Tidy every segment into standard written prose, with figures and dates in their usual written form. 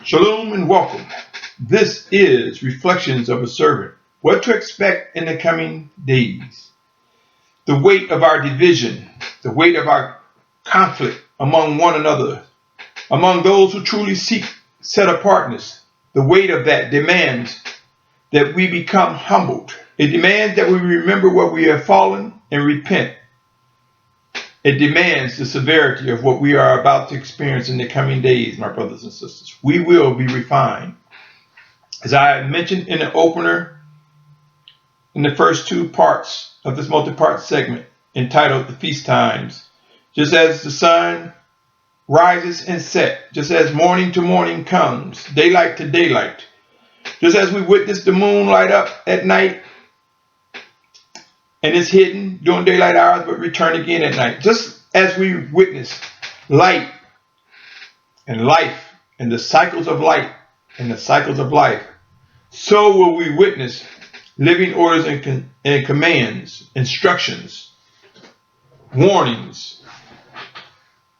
Shalom and welcome. This is Reflections of a Servant. What to expect in the coming days. The weight of our division, the weight of our conflict among one another, among those who truly seek set apartness, the weight of that demands that we become humbled. It demands that we remember where we have fallen and repent. It demands the severity of what we are about to experience in the coming days, my brothers and sisters. We will be refined. As I mentioned in the opener, in the first two parts of this multi-part segment entitled The Feast Times, just as the sun rises and sets, just as morning to morning comes, daylight to daylight, just as we witness the moon light up at night, and it's hidden during daylight hours, but return again at night. Just as we witness light and life and the cycles of light and the cycles of life, so will we witness living orders and commands, instructions, warnings,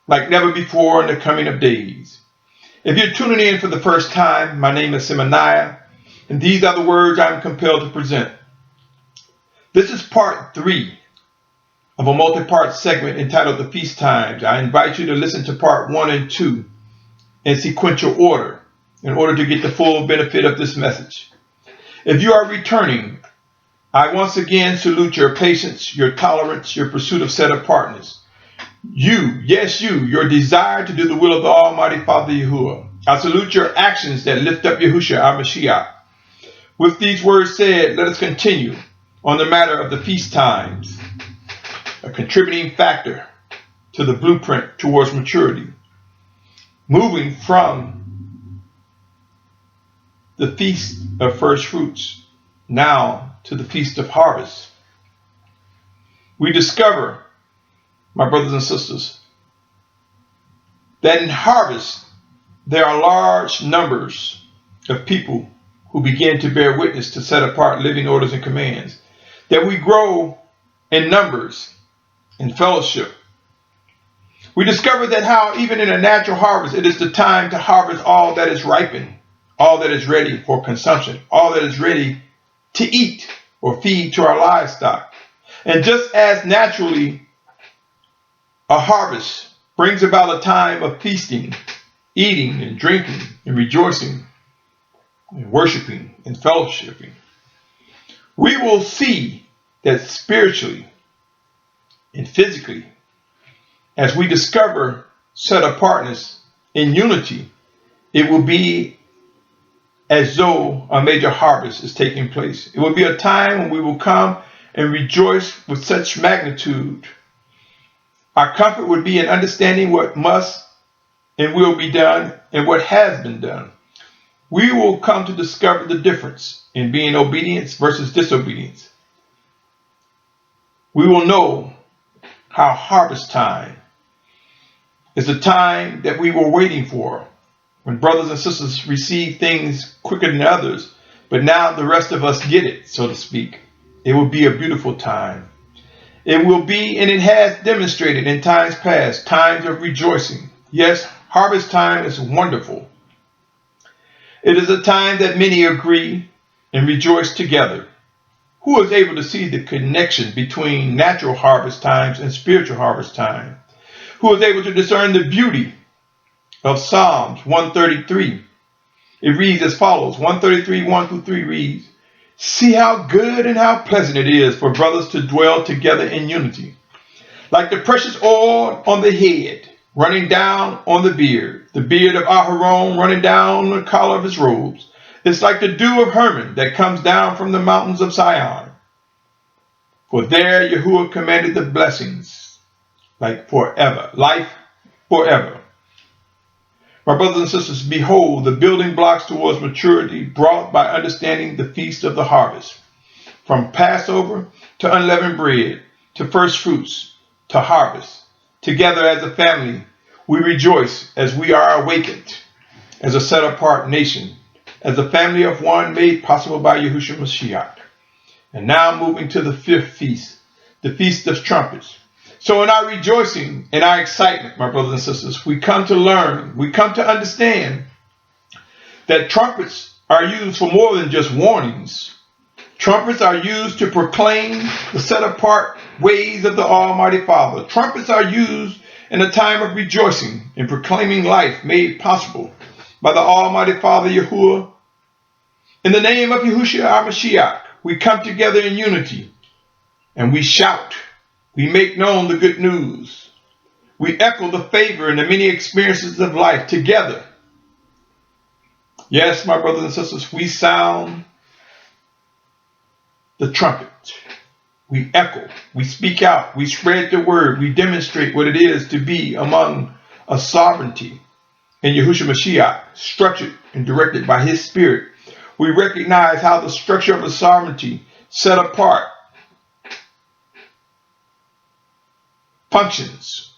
like never before in the coming of days. If you're tuning in for the first time, my name is Symmanayah, and these are the words I'm compelled to present. This is part 3 of a multi-part segment entitled The Feast Times. I invite you to listen to part 1 and 2 in sequential order in order to get the full benefit of this message. If you are returning, I once again salute your patience, your tolerance, your pursuit of set apartness. You, yes you, your desire to do the will of the Almighty Father Yahuwah. I salute your actions that lift up Yahushua, our Mashiach. With these words said, let us continue on the matter of the feast times, a contributing factor to the blueprint towards maturity. Moving from the feast of first fruits now to the feast of harvest, we discover, my brothers and sisters, that in harvest there are large numbers of people who begin to bear witness to set apart living orders and commands, that we grow in numbers, in fellowship. We discover that how even in a natural harvest, it is the time to harvest all that is ripened, all that is ready for consumption, all that is ready to eat or feed to our livestock. And just as naturally a harvest brings about a time of feasting, eating and drinking and rejoicing and worshiping and fellowshipping, we will see that spiritually and physically, as we discover set apartness in unity, it will be as though a major harvest is taking place. It will be a time when we will come and rejoice with such magnitude. Our comfort would be in understanding what must and will be done and what has been done. We will come to discover the difference in being obedience versus disobedience. We will know how harvest time is the time that we were waiting for, when brothers and sisters receive things quicker than others, but now the rest of us get it, so to speak. It will be a beautiful time. It will be, and it has demonstrated in times past, times of rejoicing. Yes, harvest time is wonderful. It is a time that many agree and rejoice together. Who is able to see the connection between natural harvest times and spiritual harvest time? Who is able to discern the beauty of Psalms 133? It reads as follows. 133, 1 through 3 reads, "See how good and how pleasant it is for brothers to dwell together in unity. Like the precious oil on the head, running down on the beard of Aharon running down the collar of his robes. It's like the dew of Hermon that comes down from the mountains of Zion. For there Yahuwah commanded the blessings, like forever, life forever." My brothers and sisters, behold the building blocks towards maturity brought by understanding the feast of the harvest. From Passover to unleavened bread, to first fruits, to harvest. Together as a family, we rejoice as we are awakened, as a set-apart nation, as a family of one made possible by Yahushua Mashiach. And now moving to the 5th feast, the Feast of Trumpets. So in our rejoicing, in our excitement, my brothers and sisters, we come to learn, we come to understand that trumpets are used for more than just warnings. Trumpets are used to proclaim the set-apart ways of the Almighty Father. Trumpets are used in a time of rejoicing and proclaiming life made possible by the Almighty Father Yahuwah. In the name of Yahushua our Mashiach, we come together in unity and we shout. We make known the good news. We echo the favor and the many experiences of life together. Yes, my brothers and sisters, we sound the trumpet. We echo, we speak out, we spread the word, we demonstrate what it is to be among a sovereignty in Yahushua Mashiach, structured and directed by his spirit. We recognize how the structure of a sovereignty set apart functions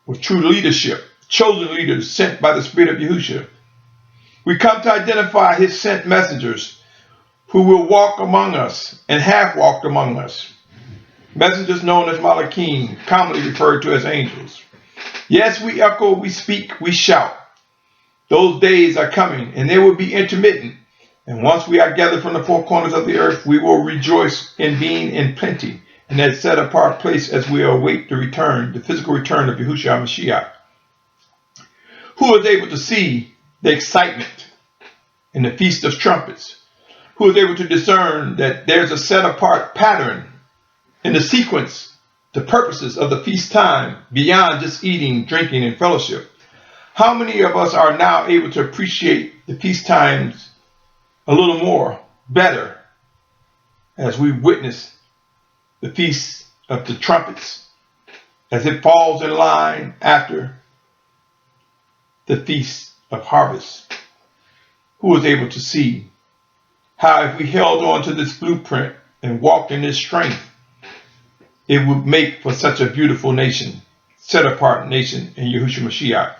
with true leadership, chosen leaders sent by the spirit of Yahushua. We come to identify his sent messengers who will walk among us and have walked among us. Messengers known as Malachim, commonly referred to as angels. Yes, we echo, we speak, we shout. Those days are coming and they will be intermittent. And once we are gathered from the four corners of the earth, we will rejoice in being in plenty in that set apart place as we await the return, the physical return of Yahushua Mashiach. Who is able to see the excitement in the Feast of Trumpets? Who is able to discern that there's a set apart pattern in the sequence, the purposes of the feast time beyond just eating, drinking, and fellowship? How many of us are now able to appreciate the feast times a little more, better, as we witness the Feast of the Trumpets as it falls in line after the Feast of Harvest? Who is able to see how if we held on to this blueprint and walked in this strength, it would make for such a beautiful nation, set apart nation in Yahushua Mashiach.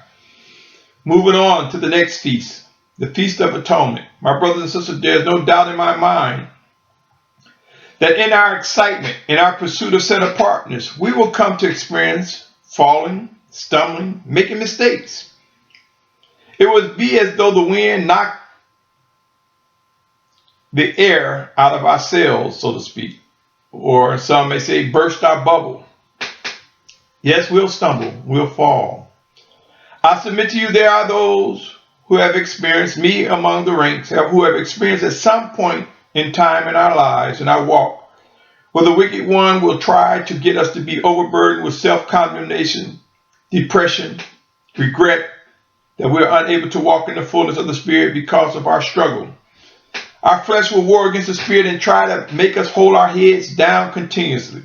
Moving on to the next feast, the Feast of Atonement. My brothers and sisters, there's no doubt in my mind that in our excitement, in our pursuit of set apartness, we will come to experience falling, stumbling, making mistakes. It would be as though the wind knocked the air out of our sails, so to speak, or some may say burst our bubble. Yes, we'll stumble, we'll fall. I submit to you, there are those who have experienced, me among the ranks, who have experienced at some point in time in our lives, in our walk, where the wicked one will try to get us to be overburdened with self-condemnation, depression, regret, that we're unable to walk in the fullness of the Spirit because of our struggle. Our flesh will war against the Spirit and try to make us hold our heads down continuously.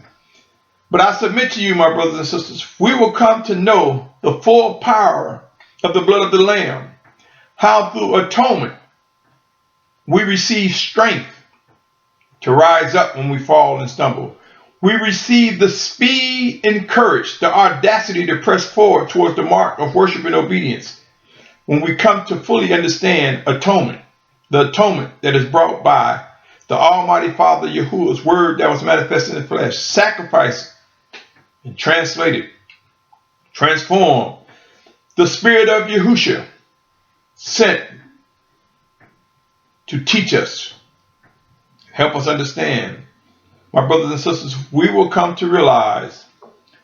But I submit to you, my brothers and sisters, we will come to know the full power of the blood of the Lamb, how through atonement we receive strength to rise up when we fall and stumble. We receive the speed and courage, the audacity to press forward towards the mark of worship and obedience when we come to fully understand atonement, the atonement that is brought by the Almighty Father Yahuwah's word that was manifested in the flesh, sacrificed and translated, transformed, the Spirit of Yahushua sent to teach us, help us understand. My brothers and sisters, we will come to realize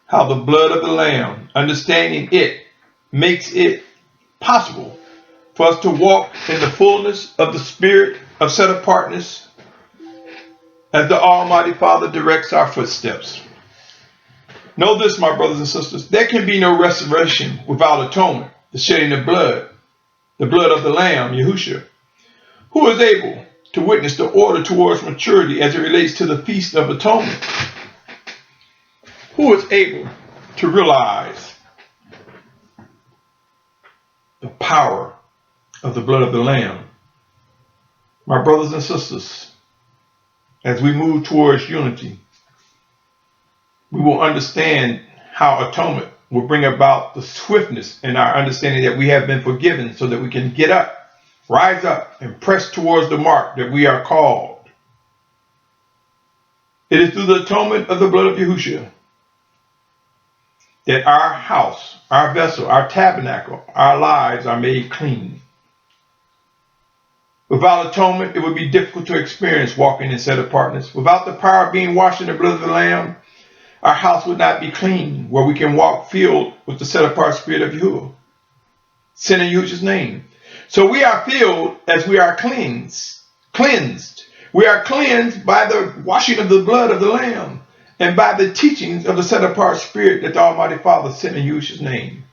how the blood of the Lamb, understanding it, makes it possible for us to walk in the fullness of the spirit of set apartness as the Almighty Father directs our footsteps. Know this, my brothers and sisters, there can be no restoration without atonement, the shedding of blood, the blood of the Lamb, Yahushua. Who is able to witness the order towards maturity as it relates to the Feast of Atonement? Who is able to realize the power of the blood of the Lamb? My brothers and sisters, as we move towards unity, we will understand how atonement will bring about the swiftness in our understanding that we have been forgiven so that we can get up, rise up, and press towards the mark that we are called. It is through the atonement of the blood of Yahushua that our house, our vessel, our tabernacle, our lives are made clean. Without atonement, it would be difficult to experience walking in set apartness. Without the power of being washed in the blood of the Lamb, our house would not be clean, where we can walk filled with the set apart spirit of Yahuwah. Sin in Yahushua's name. So we are filled as we are cleansed. We are cleansed by the washing of the blood of the Lamb and by the teachings of the set apart spirit that the Almighty Father sent in Yahushua's name.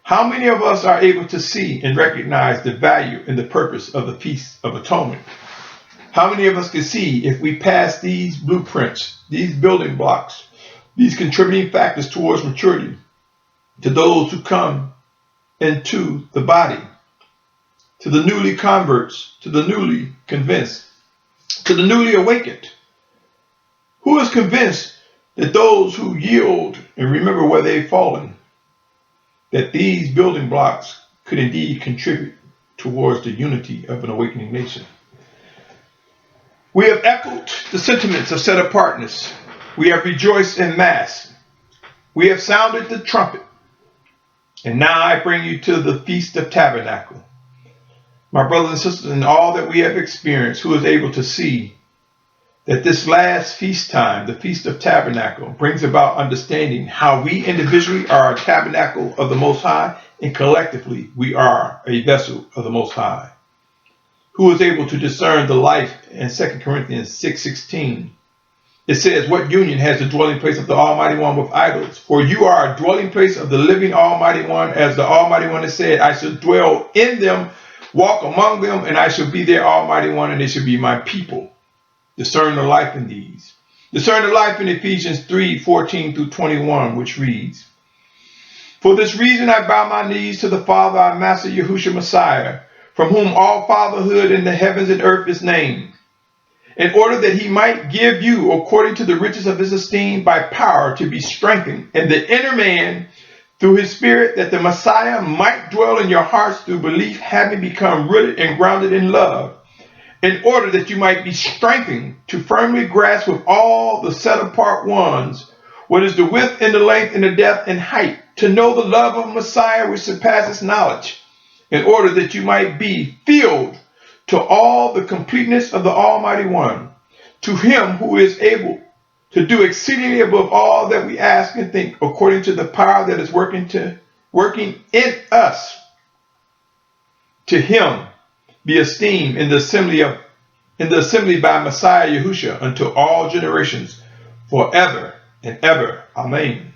How many of us are able to see and recognize the value and the purpose of the Feast of Atonement? How many of us can see if we pass these blueprints, these building blocks, these contributing factors towards maturity to those who come into the body, to the newly converts, to the newly convinced, to the newly awakened? Who is convinced that those who yield and remember where they've fallen, that these building blocks could indeed contribute towards the unity of an awakening nation? We have echoed the sentiments of set apartness. We have rejoiced in mass. We have sounded the trumpet. And now I bring you to the Feast of Tabernacle. My brothers and sisters, in all that we have experienced, who is able to see that this last feast time, the Feast of Tabernacle, brings about understanding how we individually are a tabernacle of the Most High, and collectively we are a vessel of the Most High. Who is able to discern the life in 2 Corinthians 6:16. It says, what union has the dwelling place of the Almighty One with idols? For you are a dwelling place of the living Almighty One, as the Almighty One has said, I shall dwell in them, walk among them, and I shall be their Almighty One, and they shall be my people. Discern the life in these. Discern the life in Ephesians 3:14-21, which reads, for this reason I bow my knees to the Father, our Master Yahushua Messiah, from whom all fatherhood in the heavens and earth is named, in order that he might give you, according to the riches of his esteem, by power to be strengthened in the inner man through his Spirit, that the Messiah might dwell in your hearts through belief, having become rooted and grounded in love, in order that you might be strengthened to firmly grasp with all the set apart ones what is the width and the length and the depth and height, to know the love of Messiah which surpasses knowledge, in order that you might be filled to all the completeness of the Almighty One, to him who is able to do exceedingly above all that we ask and think, according to the power that is working in us. To him be esteemed in the assembly by Messiah Yahushua unto all generations, forever and ever. Amen.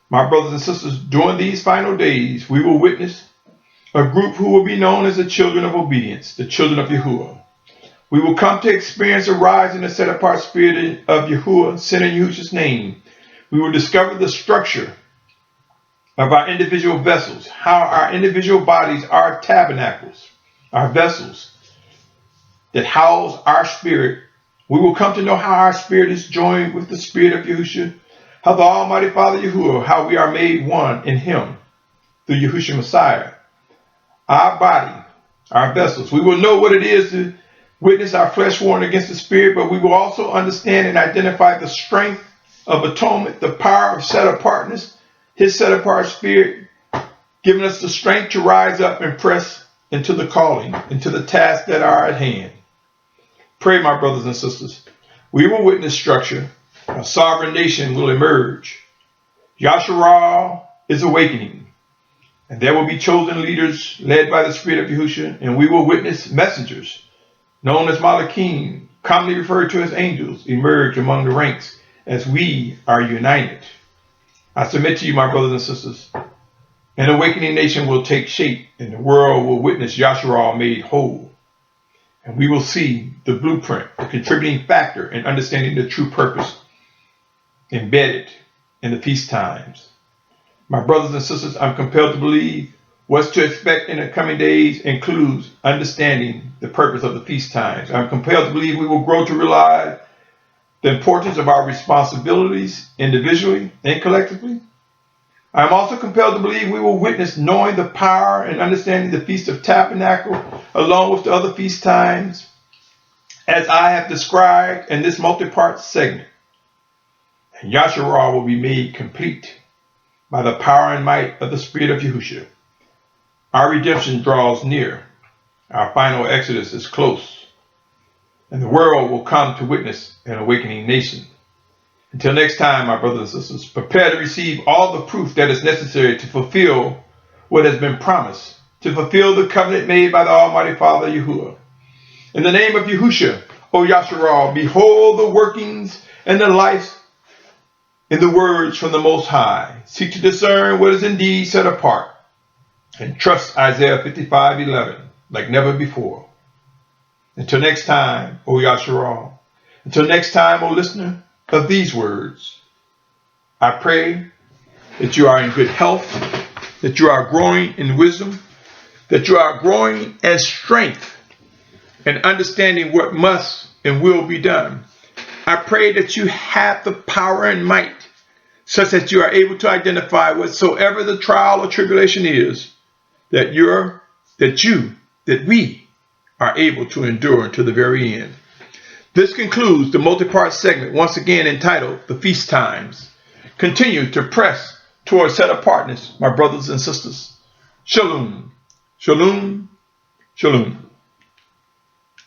My brothers and sisters, during these final days, we will witness a group who will be known as the children of obedience, the children of Yahuwah. We will come to experience a rise in the set-apart spirit of Yahuwah, sent in Yahushua's name. We will discover the structure of our individual vessels, how our individual bodies are tabernacles, our vessels that house our spirit. We will come to know how our spirit is joined with the spirit of Yahushua, how the Almighty Father Yahuwah, how we are made one in him through Yahushua Messiah. Our body, our vessels. We will know what it is to witness our flesh warring against the spirit, but we will also understand and identify the strength of atonement, the power of set apartness, his set apart spirit, giving us the strength to rise up and press into the calling, into the tasks that are at hand. Pray, my brothers and sisters. We will witness structure. A sovereign nation will emerge. Yasharal is awakening. And there will be chosen leaders led by the Spirit of Yahushua, and we will witness messengers, known as Malachim, commonly referred to as angels, emerge among the ranks as we are united. I submit to you, my brothers and sisters, an awakening nation will take shape, and the world will witness Yasharal made whole. And we will see the blueprint, the contributing factor in understanding the true purpose embedded in the feast times. My brothers and sisters, I'm compelled to believe what's to expect in the coming days includes understanding the purpose of the feast times. I'm compelled to believe we will grow to realize the importance of our responsibilities individually and collectively. I'm also compelled to believe we will witness knowing the power and understanding the Feast of Tabernacle along with the other feast times as I have described in this multi-part segment. And Yasharal will be made complete by the power and might of the Spirit of Yahushua. Our redemption draws near. Our final exodus is close, and the world will come to witness an awakening nation. Until next time, my brothers and sisters, prepare to receive all the proof that is necessary to fulfill what has been promised, to fulfill the covenant made by the Almighty Father Yahuwah. In the name of Yahushua, O Yasharal, behold the workings and the life in the words from the Most High. Seek to discern what is indeed set apart, and trust Isaiah 55:11 like never before. Until next time, O Yasharal, until next time, O listener of these words, I pray that you are in good health, that you are growing in wisdom, that you are growing in strength and understanding what must and will be done. I pray that you have the power and might such that you are able to identify whatsoever the trial or tribulation is, that we are able to endure until the very end. This concludes the multi-part segment, once again entitled The Feast Times. Continue to press towards set apartness, my brothers and sisters. Shalom, shalom, shalom.